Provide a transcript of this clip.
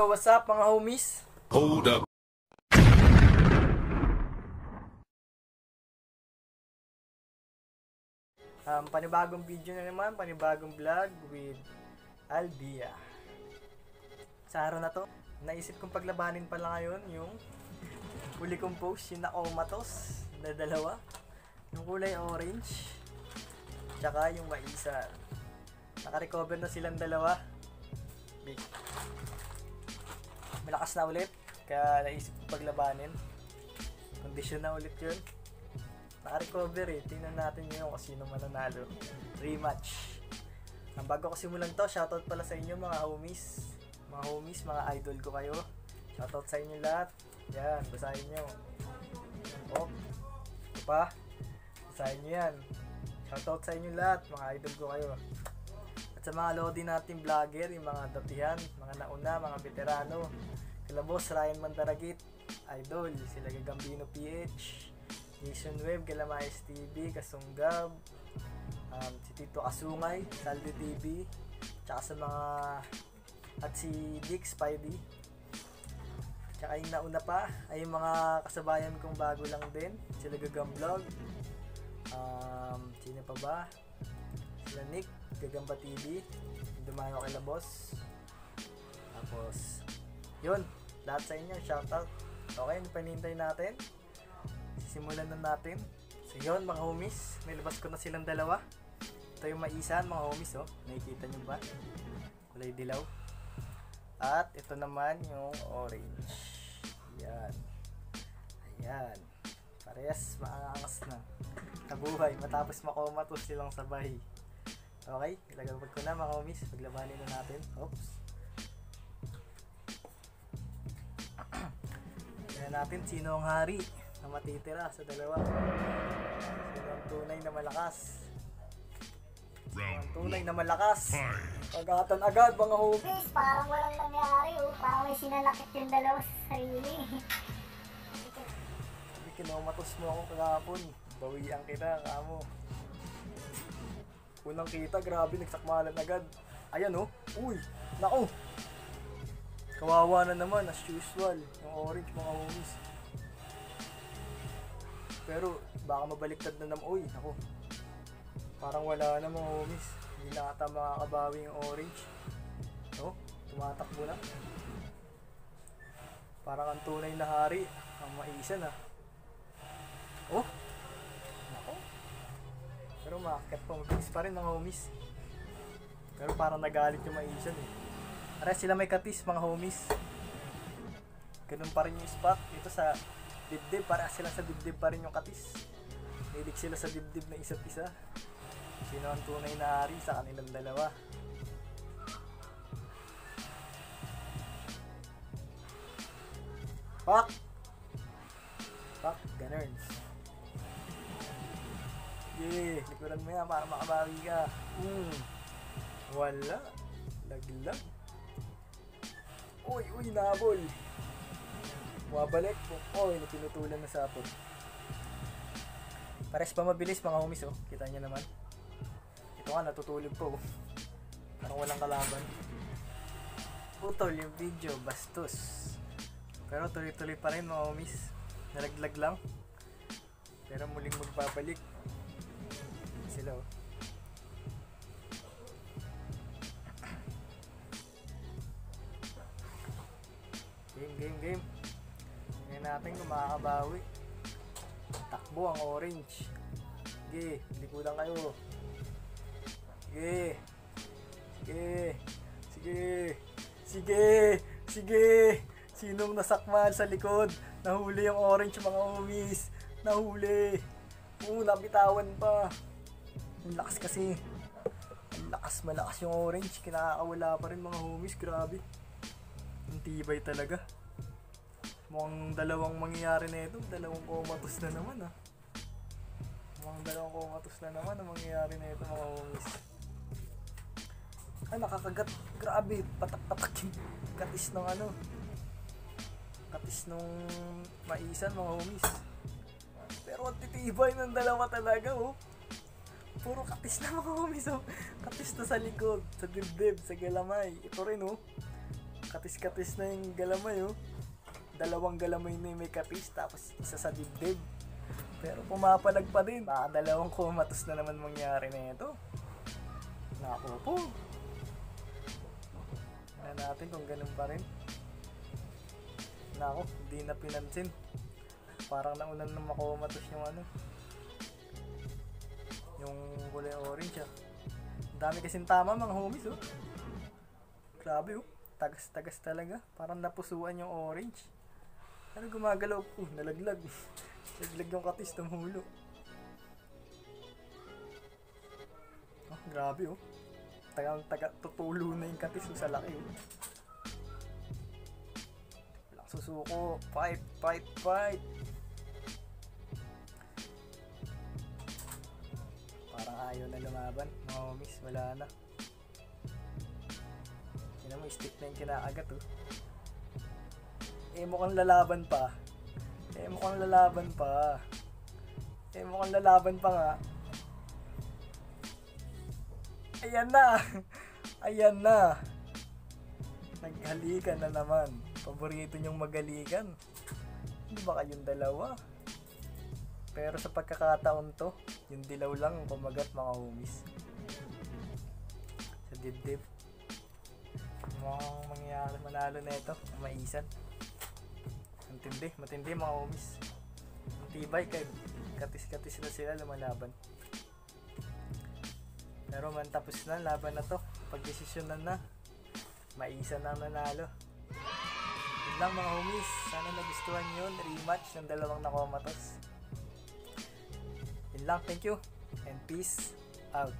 Yo, what's up mga homies? Hold up. Panibagong video na naman, panibagong vlog with Aldia. Sa araw na to, naisip kong paglabanin pala ngayon yung huli kong post, yung Nakomatos na dalawa. Yung kulay orange, tsaka yung maisan. Naka-recover na silang dalawa. Big. Malakas na ulit, kaya naisip kong paglabanin. Kondisyon na ulit yun. Naka-recover eh. Tingnan natin yun kung sino mananalo. Rematch. Ang bago ko simulan to, shoutout pala sa inyo mga homies. Mga homies, mga idol ko kayo. Shoutout sa inyo lahat. Yan, basahin nyo. Oh, ito pa. Basahin nyo yan. Shoutout sa inyo lahat, mga idol ko kayo. At sa mga lodi natin vlogger, yung mga datihan, mga nauna, mga veterano. Kila Boss Ryan Mandaragit, idol. Sila Gagambino PH. Jason Web, Galamayas TV, Kasunggab, si Tito Asungay, Saldi TV, tsaka sa mga, at si Dick Spidey. Tsaka yung nauna pa, ay yung mga kasabayan kong bago lang din, sila Gagamblog, sino pa ba? Sila Nick, Gagamba TV, dumayo kay Boss. Tapos, yun, lahat sa inyo, shoutout. Okay, ano pa hinihintay natin? Simulan na natin. So yun mga homies, may labas ko na silang dalawa. Ito yung maisan mga homies, oh. Nakikita nyo ba? Kulay dilaw. At ito naman yung orange. Ayan. Ayan. Parehas maangas na sa buhay matapos makomatos silang sabay. Okay, ilagabag ko na mga homies. Paglabanin na natin. Oops. Tignan natin sino ang hari na matitira sa dalawa. Sino ang tunay na malakas? Ang tunay na malakas. Pagatan agad mga homies. Parang walang nangyari, oh. Parang may sinalakit yung dalawa sa sarili. Sabi, kinomatos mo ako kagapon. Bawian kita, kamo. Unang kita, grabe, nagsakmalan agad. Ayan, oh. Uy, nako. Kawawa na naman, as usual. Yung orange mga homies. Pero baka mabaliktad na naman. Uy, ako. Parang wala na mga homies. Hindi na ata makakabawi yung orange. No? Tumatakbo na. Parang ang tunay na hari. Ang maisan ah. Oh! Nako. Pero makakit pa. Mabilis pa rin mga homies. Pero parang nagalit yung maisan eh. Para sila may katis mga homies. Ganun pa rin yung spot. Dito sa dibdib, para sila sa dibdib pa rin yung katis. Nilig sila sa dibdib na isa't isa. Sino ang tunay na hari sa kanilang dalawa? Pak! Pak, ganun. Yeah, likuran mo yan para makabawi ka. Wala. Laglag. Uy, uy, nabol. Wabalik po. Oh, pinutulan na sapod. Pares pa mabilis mga homies, oh. Kita nyo naman. Ito nga, natutulog po. Parang walang kalaban. Putol yung video, bastos. Pero tuloy-tuloy pa rin mga homies. Nalaglag lang. Pero muling magbabalik. Sila, oh. Game. Tingnan natin kung makakabawi. Takbo ang orange. Sige, likudan kayo. Sige. Sinong nasakmal sa likod? Nahuli yung orange mga homies. Nahuli. Nabitawan pa. Ang lakas kasi. Malakas yung orange. Kinakawala pa rin mga homies. Grabe. Ang tibay talaga. Mukhang dalawang mangyayari na ito. Dalawang komatos na naman ah. Mukhang dalawang komatos na naman ang mangyayari na ito mga homies. Ay, nakakagat. Grabe. Patak-patak yung katis ng ano. Katis nung maisan mga homies. Pero ang titibay ng dalawa talaga oh. Puro katis na mga homies oh. Katis na sa likod, sa dibdib, sa galamay. Ito rin oh. Katis-katis na yung galamay, oh. Dalawang galamay na yung may katis, tapos isa sa dibdib. Pero pumapalag pa din. Baka dalawang kumatos na naman mangyari na ito. Naku po. Tignan natin kung ganun pa rin. Naku, hindi na pinansin. Parang naunan na makumatos yung ano. Yung kulay orange, ah. Ang dami kasing tama mga homies, oh. Grabe, oh. Tagas-tagas talaga. Parang napusuan yung orange. Ano gumagalaw? Nalaglag. Nalaglag yung katis ng hulo. Oh, grabe, oh. Tutulo na yung katis, oh, sa laki, oh. Walang susuko. Fight, fight, fight. Parang ayaw na lumaban. Mga homies, wala na. Tignan mo, stick na yung kinakagat, oh. Mukhang lalaban pa. Mukhang lalaban pa. Mukhang lalaban pa nga. Ayan na. Ayan na. Naghalikan na naman. Paborito niyong maghalikan. Hindi ba kayong dalawa? Pero sa pagkakataon to, yung dilaw lang ang kumagat mga homies. Sa dibdib. Mukhang mangyayari, manalo na ito. Maisan. Matindi mga homies. Matibay kahit katis-katis na sila lumalaban. Pero man tapos na laban na to. Pagdesisyonan na. Maisan na nanalo. Yun lang mga homies. Sana nagustuhan nyo yung rematch ng dalawang nakomatos. Yun lang, thank you and peace out.